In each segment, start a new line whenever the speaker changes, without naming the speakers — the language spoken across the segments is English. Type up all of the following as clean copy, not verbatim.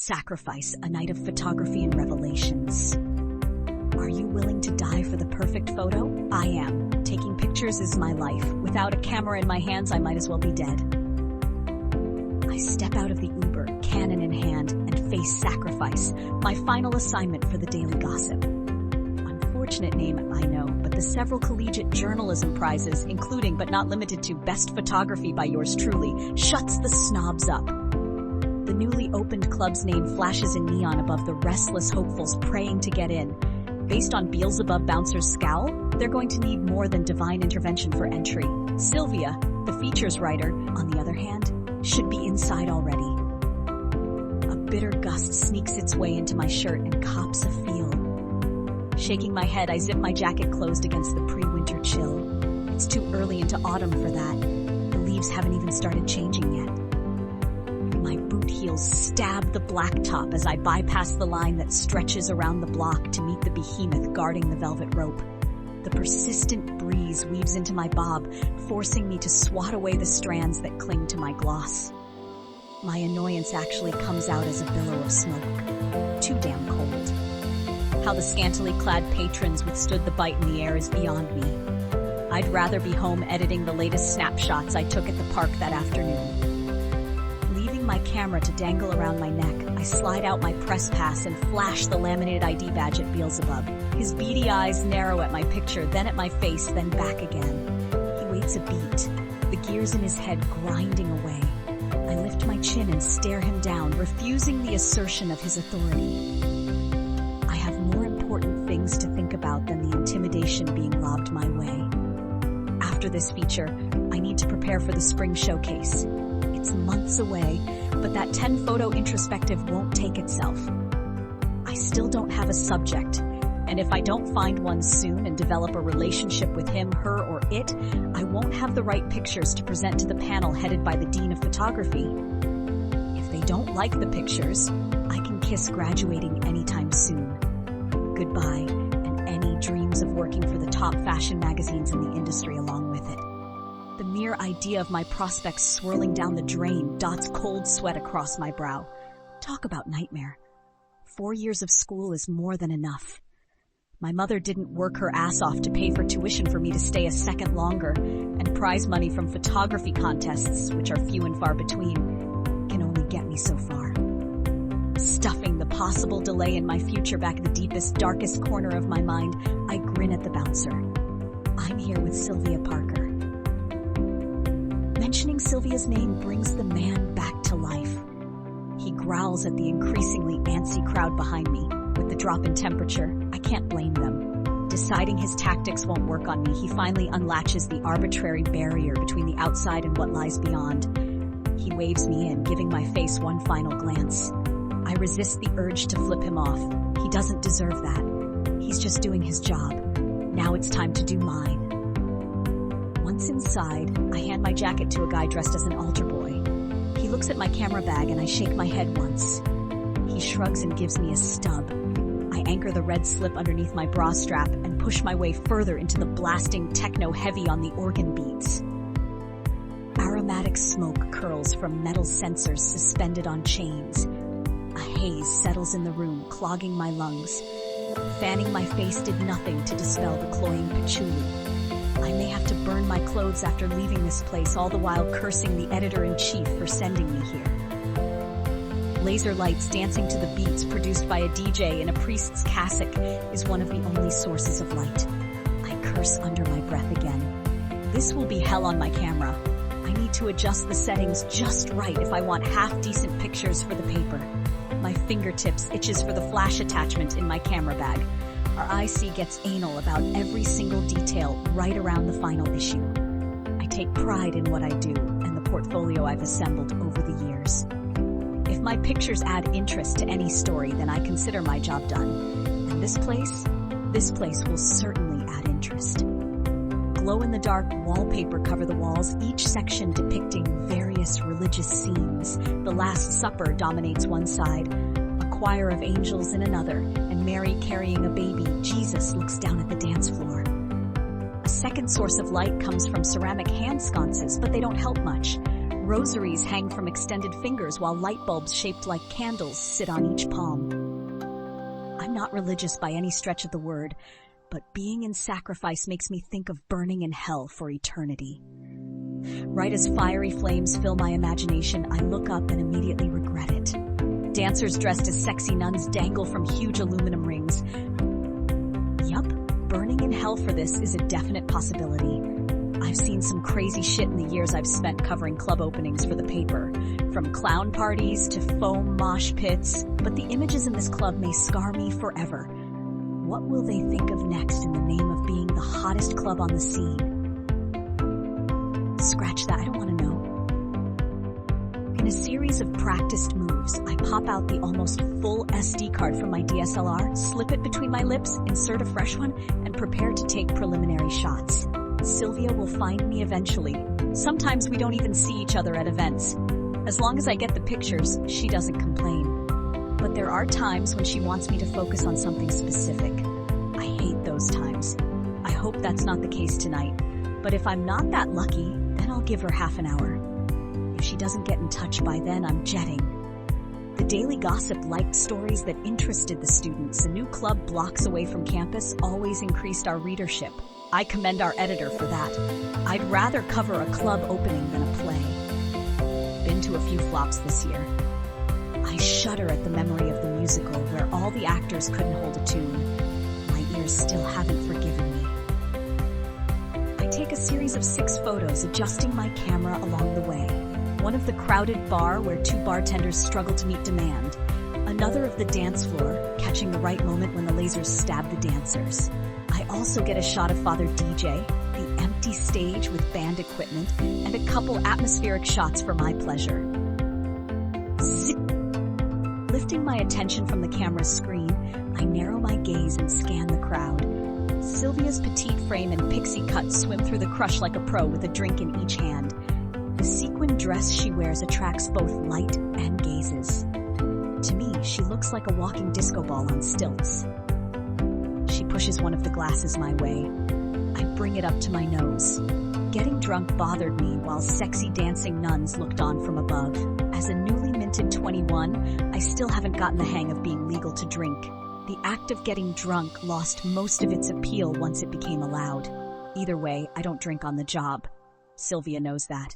Sacrifice, a night of photography and revelations. Are you willing to die for the perfect photo? I am. Taking pictures is my life. Without a camera in my hands, I might as well be dead. I step out of the Uber, Canon in hand, and face sacrifice, my final assignment for the daily gossip. Unfortunate name, I know, but the several collegiate journalism prizes, including but not limited to Best Photography by yours truly, shuts the snobs up. The newly opened club's name flashes in neon above the restless hopefuls praying to get in. Based on Beelzebub Bouncer's scowl, they're going to need more than divine intervention for entry. Silvia, the features writer, on the other hand, should be inside already. A bitter gust sneaks its way into my shirt and cops a feel. Shaking my head, I zip my jacket closed against the pre-winter chill. It's too early into autumn for that. The leaves haven't even started changing yet. My boot heels stab the blacktop as I bypass the line that stretches around the block to meet the behemoth guarding the velvet rope. The persistent breeze weaves into my bob, forcing me to swat away the strands that cling to my gloss. My annoyance actually comes out as a billow of smoke. Too damn cold. How the scantily clad patrons withstood the bite in the air is beyond me. I'd rather be home editing the latest snapshots I took at the park that afternoon. Leaving my camera to dangle around my neck, I slide out my press pass and flash the laminated ID badge at Beelzebub. His beady eyes narrow at my picture, then at my face, then back again. He waits a beat, the gears in his head grinding away. I lift my chin and stare him down, refusing the assertion of his authority. I have more important things to think about than the intimidation being lobbed my way. After this feature, I need to prepare for the spring showcase. It's months away, but that 10-photo introspective won't take itself. I still don't have a subject, and if I don't find one soon and develop a relationship with him, her, or it, I won't have the right pictures to present to the panel headed by the Dean of Photography. If they don't like the pictures, I can kiss graduating anytime soon. Goodbye, and any dreams of working for the top fashion magazines in the industry along with it. The mere idea of my prospects swirling down the drain dots cold sweat across my brow. Talk about nightmare. 4 years of school is more than enough. My mother didn't work her ass off to pay for tuition for me to stay a second longer, and prize money from photography contests, which are few and far between, can only get me so far. Stuffing the possible delay in my future back in the deepest, darkest corner of my mind, I grin at the bouncer. I'm here with Silvia Parker. Mentioning Silvia's name brings the man back to life. He growls at the increasingly antsy crowd behind me. With the drop in temperature, I can't blame them. Deciding his tactics won't work on me, he finally unlatches the arbitrary barrier between the outside and what lies beyond. He waves me in, giving my face one final glance. I resist the urge to flip him off. He doesn't deserve that. He's just doing his job. Now it's time to do mine. Once inside, I hand my jacket to a guy dressed as an altar boy. He looks at my camera bag and I shake my head once. He shrugs and gives me a stub. I anchor the red slip underneath my bra strap and push my way further into the blasting techno heavy on the organ beats. Aromatic smoke curls from metal sensors suspended on chains. A haze settles in the room, clogging my lungs. Fanning my face did nothing to dispel the cloying patchouli. I may have to burn my clothes after leaving this place, all the while cursing the editor-in-chief for sending me here. Laser lights dancing to the beats produced by a DJ in a priest's cassock is one of the only sources of light. I curse under my breath again. This will be hell on my camera. I need to adjust the settings just right if I want half-decent pictures for the paper. My fingertips itches for the flash attachment in my camera bag. Our IC gets anal about every single detail right around the final issue. I take pride in what I do and the portfolio I've assembled over the years. If my pictures add interest to any story, then I consider my job done. And this place will certainly add interest. Glow-in-the-dark wallpaper cover the walls, each section depicting various religious scenes. The Last Supper dominates one side, a choir of angels in another, and Mary carrying a baby, Jesus, looks down at the dance floor. A second source of light comes from ceramic hand sconces, but they don't help much. Rosaries hang from extended fingers while light bulbs shaped like candles sit on each palm. I'm not religious by any stretch of the word, but being in sacrifice makes me think of burning in hell for eternity. Right as fiery flames fill my imagination, I look up and immediately regret it. Dancers dressed as sexy nuns dangle from huge aluminum rings. Yup, burning in hell for this is a definite possibility. I've seen some crazy shit in the years I've spent covering club openings for the paper, from clown parties to foam mosh pits, but the images in this club may scar me forever. What will they think of next in the name of being the hottest club on the scene? Scratch that, I don't want to know. In a series of practiced moves, I pop out the almost full SD card from my DSLR, slip it between my lips, insert a fresh one, and prepare to take preliminary shots. Silvia will find me eventually. Sometimes we don't even see each other at events. As long as I get the pictures, she doesn't complain. But there are times when she wants me to focus on something specific. I hate those times. I hope that's not the case tonight. But if I'm not that lucky, then I'll give her half an hour. If she doesn't get in touch by then, I'm jetting. The Daily Gossip liked stories that interested the students. A new club blocks away from campus always increased our readership. I commend our editor for that. I'd rather cover a club opening than a play. Been to a few flops this year. I shudder at the memory of the musical where all the actors couldn't hold a tune. My ears still haven't forgiven me. I take a series of 6 photos, adjusting my camera along the way. One of the crowded bar where 2 bartenders struggle to meet demand. Another of the dance floor, catching the right moment when the lasers stab the dancers. I also get a shot of Father DJ, the empty stage with band equipment, and a couple atmospheric shots for my pleasure. Zip. Lifting my attention from the camera's screen, I narrow my gaze and scan the crowd. Silvia's petite frame and pixie cut swim through the crush like a pro with a drink in each hand. The sequin dress she wears attracts both light and gazes. To me, she looks like a walking disco ball on stilts. She pushes one of the glasses my way. I bring it up to my nose. Getting drunk bothered me while sexy dancing nuns looked on from above. As a newly minted 21, I still haven't gotten the hang of being legal to drink. The act of getting drunk lost most of its appeal once it became allowed. Either way, I don't drink on the job. Silvia knows that.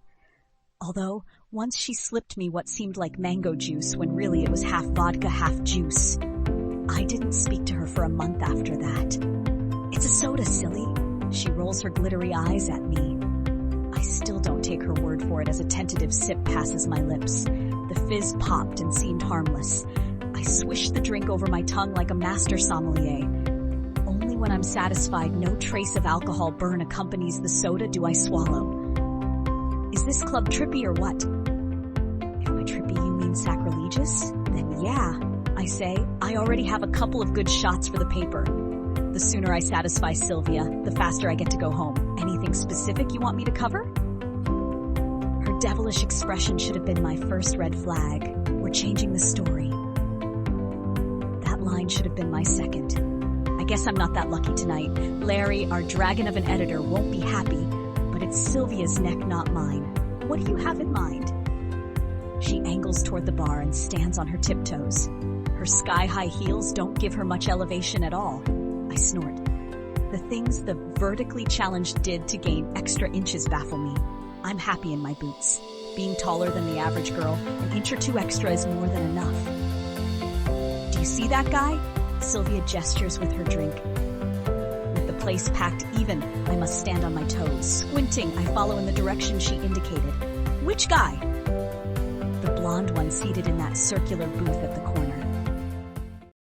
Although, once she slipped me what seemed like mango juice when really it was half vodka, half juice. I didn't speak to her for a month after that. It's a soda, silly. She rolls her glittery eyes at me. I still don't take her word for it as a tentative sip passes my lips. The fizz popped and seemed harmless. I swished the drink over my tongue like a master sommelier. Only when I'm satisfied no trace of alcohol burn accompanies the soda do I swallow. Is this club trippy or what? If by trippy you mean sacrilegious, then yeah, I say. I already have a couple of good shots for the paper. The sooner I satisfy Silvia, the faster I get to go home. Anything specific you want me to cover? Her devilish expression should have been my first red flag. We're changing the story. That line should have been my second. I guess I'm not that lucky tonight. Larry, our dragon of an editor, won't be happy, but it's Silvia's neck, not mine. What do you have in mind? She angles toward the bar and stands on her tiptoes. Her sky-high heels don't give her much elevation at all. I snort. The things the vertically challenged did to gain extra inches baffle me. I'm happy in my boots. Being taller than the average girl, an inch or 2 extra is more than enough. Do you see that guy? Silvia gestures with her drink. With the place packed even, I must stand on my toes. Squinting, I follow in the direction she indicated. Which guy? The blonde one seated in that circular booth at the corner.